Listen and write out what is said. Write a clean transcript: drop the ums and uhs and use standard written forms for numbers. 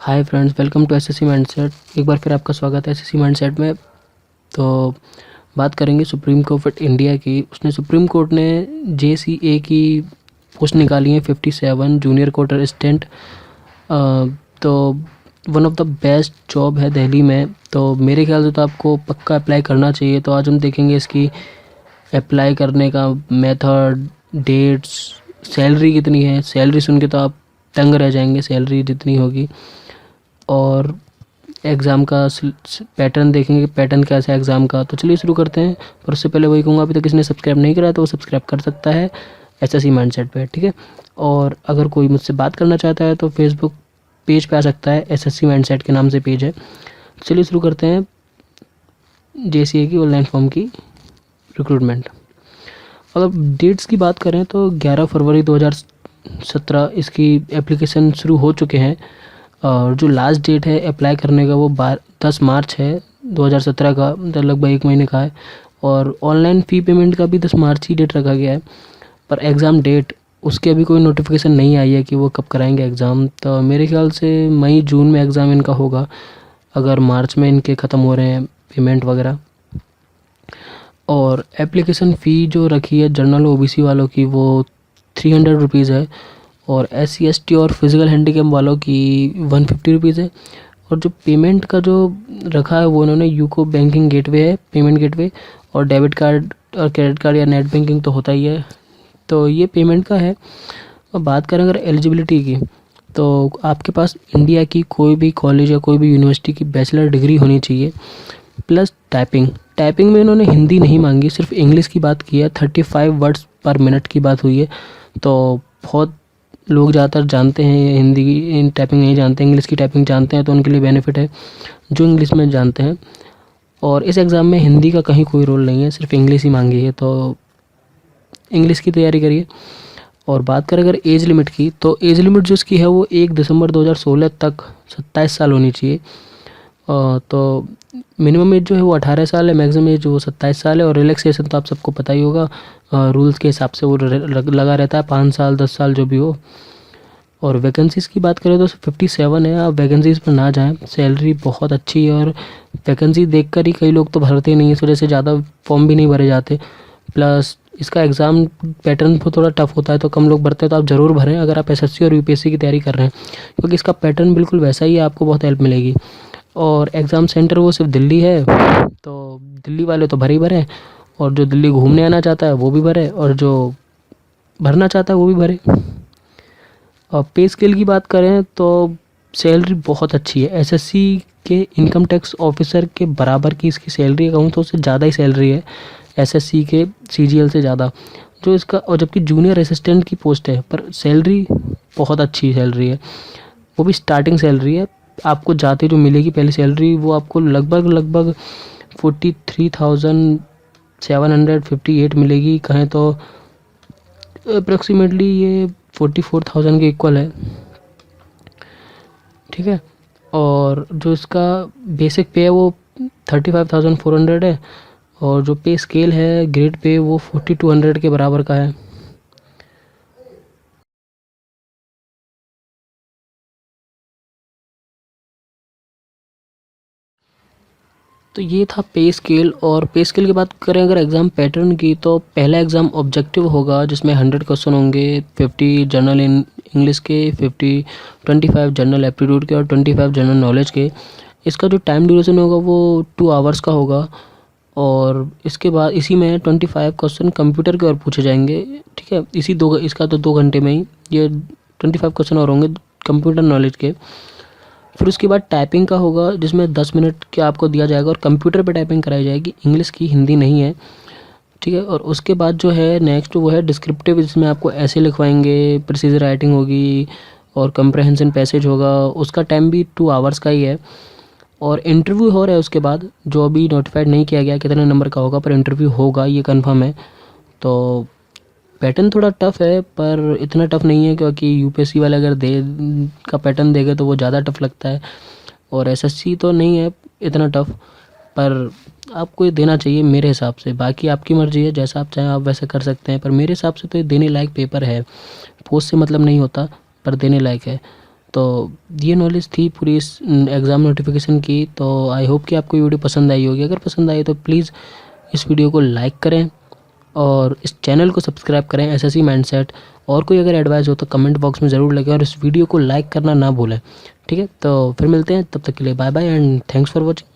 Hi friends, welcome to SSC mindset. एक बार फिर आपका स्वागत है एसएससी माइंडसेट में। तो बात करेंगे सुप्रीम कोर्ट ऑफ इंडिया की। सुप्रीम कोर्ट ने जेसीए की पोस्ट निकाली है 57 जूनियर कोर्ट असिस्टेंट। तो one of the best job है दिल्ली में, तो मेरे ख्याल से तो आपको पक्का अप्लाई करना चाहिए। तो आज हम देखेंगे इसकी अप्लाई करने का मेथड, डेट्स, सैलरी कितनी है। सैलरी सुन के तो आप तंग रह जाएंगे, सैलरी जितनी होगी। और एग्ज़ाम का पैटर्न देखेंगे, पैटर्न कैसा है एग्ज़ाम का। तो चलिए शुरू करते हैं। पर उससे पहले वही कहूँगा, अभी तक किसी ने सब्सक्राइब नहीं करा तो वो सब्सक्राइब कर सकता है एसएससी माइंडसेट पे, ठीक है। और अगर कोई मुझसे बात करना चाहता है तो फेसबुक पेज पे आ सकता है, एसएससी माइंडसेट के नाम से पेज है। चलिए शुरू करते हैं जेसीए की ऑनलाइन फॉर्म की रिक्रूटमेंट। अगर डेट्स की बात करें तो 11 फरवरी 2017 इसकी एप्लीकेशन शुरू हो चुके हैं। और जो लास्ट डेट है अप्लाई करने का वो 10 मार्च है 2017 का, मतलब लगभग 1 महीने का है। और ऑनलाइन फ़ी पेमेंट का भी 10 मार्च ही डेट रखा गया है। पर एग्ज़ाम डेट उसकी अभी कोई नोटिफिकेशन नहीं आई है कि वो कब कराएंगे एग्ज़ाम। तो मेरे ख्याल से मई जून में एग्ज़ाम इनका होगा, अगर मार्च में इनके ख़त्म हो रहे हैं पेमेंट वगैरह। और एप्लीकेशन फ़ी जो रखी है जनरल ओबीसी वालों की वो 300 रुपीज़ है। और SC ST और फिज़िकल हैंडीकैप वालों की 150 रुपीज़ है। और जो पेमेंट का जो रखा है वो इन्होंने यूको बैंकिंग गेटवे है, पेमेंट गेटवे। और डेबिट कार्ड और क्रेडिट कार्ड या नेट बैंकिंग तो होता ही है। तो ये पेमेंट का है। और बात करें अगर एलिजिबिलिटी की, तो आपके पास इंडिया की कोई भी कॉलेज या कोई भी यूनिवर्सिटी की बैचलर डिग्री होनी चाहिए, प्लस टाइपिंग में इन्होंने हिंदी नहीं मांगी, सिर्फ इंग्लिश की बात की है। 35 वर्ड्स पर मिनट की बात हुई है। तो बहुत लोग ज़्यादातर जानते हैं हिंदी की टाइपिंग नहीं जानते, इंग्लिश की टाइपिंग जानते हैं, तो उनके लिए बेनिफिट है जो इंग्लिश में जानते हैं। और इस एग्ज़ाम में हिंदी का कहीं कोई रोल नहीं है, सिर्फ इंग्लिश ही मांगी है, तो इंग्लिश की तैयारी करिए। और बात करें अगर एज लिमिट की, तो एज लिमिट जो इसकी है वो 1 दिसंबर 2016 तक 27 साल होनी चाहिए। तो मिनिमम एज जो है वो 18 साल है, मैक्सिमम एज वो 27 साल है। और रिलैक्सेशन तो आप सबको पता ही होगा, रूल्स के हिसाब से वो लगा रहता है, 5 साल 10 साल जो भी हो। और वैकेंसीज़ की बात करें तो 57 है, आप वैकेंसीज़ पर ना जाएं। सैलरी बहुत अच्छी है और वैकेंसी देखकर ही कई लोग तो भरते नहीं, इस वजह से ज़्यादा फॉर्म भी नहीं भरे जाते। प्लस इसका एग्ज़ाम पैटर्न तो थोड़ा टफ होता है, तो कम लोग भरते हैं। तो आप ज़रूर भरें अगर आप एसएससी और यूपीएससी की तैयारी कर रहे हैं, क्योंकि इसका पैटर्न बिल्कुल वैसा ही है, आपको बहुत हेल्प मिलेगी। और एग्ज़ाम सेंटर वो सिर्फ दिल्ली है, तो दिल्ली वाले तो भरे ही भरें। और जो दिल्ली घूमने आना चाहता है वो भी भरे, और जो भरना चाहता है वो भी भरे। और पे स्केल की बात करें तो सैलरी बहुत अच्छी है। एसएससी के इनकम टैक्स ऑफिसर के बराबर की इसकी सैलरी कहूँ तो उससे ज़्यादा ही सैलरी है एसएससी के सीजीएल से ज़्यादा जो इसका। और जबकि जूनियर असिस्टेंट की पोस्ट है, पर सैलरी बहुत अच्छी सैलरी है, वो भी स्टार्टिंग सैलरी है। आपको जाते जो मिलेगी पहली सैलरी वो आपको लगभग 43,758 मिलेगी, कहें तो अप्रॉक्सीमेटली ये 44,000 के इक्वल है, ठीक है। और जो इसका बेसिक पे है वो 35,400 है। और जो पे स्केल है ग्रेड पे वो 4200 के बराबर का है। तो ये था पे स्केल। और पे स्केल की बात करें अगर एग्ज़ाम पैटर्न की, तो पहला एग्ज़ाम ऑब्जेक्टिव होगा जिसमें 100 क्वेश्चन होंगे। 50 जनरल इंग्लिश के, 25 जनरल एप्टीट्यूड के और 25 जनरल नॉलेज के। इसका जो टाइम ड्यूरेशन होगा वो 2 आवर्स का होगा। और इसके बाद इसी में 25 क्वेश्चन कंप्यूटर के और पूछे जाएंगे, ठीक है। इसका तो 2 घंटे में ही ये 25 क्वेश्चन और होंगे कंप्यूटर नॉलेज के। फिर उसके बाद टाइपिंग का होगा जिसमें 10 मिनट के आपको दिया जाएगा और कंप्यूटर पे टाइपिंग कराई जाएगी, इंग्लिश की, हिंदी नहीं है, ठीक है। और उसके बाद जो है नेक्स्ट वो है डिस्क्रिप्टिव, जिसमें आपको ऐसे लिखवाएंगे, प्रिसीजन राइटिंग होगी और कंप्रहेंशन पैसेज होगा। उसका टाइम भी 2 आवर्स का ही है। और इंटरव्यू हो रहा है उसके बाद, जो अभी नोटिफाइड नहीं किया गया कितने नंबर का होगा, पर इंटरव्यू होगा ये कंफर्म है। तो पैटर्न थोड़ा टफ है, पर इतना टफ नहीं है, क्योंकि यूपीएससी वाले अगर दे का पैटर्न देंगे तो वो ज़्यादा टफ लगता है। और एसएससी तो नहीं है इतना टफ, पर आपको ये देना चाहिए मेरे हिसाब से। बाकी आपकी मर्ज़ी है, जैसा आप चाहें आप वैसे कर सकते हैं, पर मेरे हिसाब से तो ये देने लायक पेपर है। पोस्ट से मतलब नहीं होता, पर देने लायक है। तो ये नॉलेज थी पूरी इस एग्ज़ाम नोटिफिकेशन की। तो आई होप कि आपको ये वीडियो पसंद आई होगी। अगर पसंद आई तो प्लीज़ इस वीडियो को लाइक करें और इस चैनल को सब्सक्राइब करें एसएससी माइंडसेट। और कोई अगर एडवाइस हो तो कमेंट बॉक्स में ज़रूर लिखें और इस वीडियो को लाइक करना ना भूलें। ठीक है, तो फिर मिलते हैं, तब तक के लिए bye bye and thanks for watching.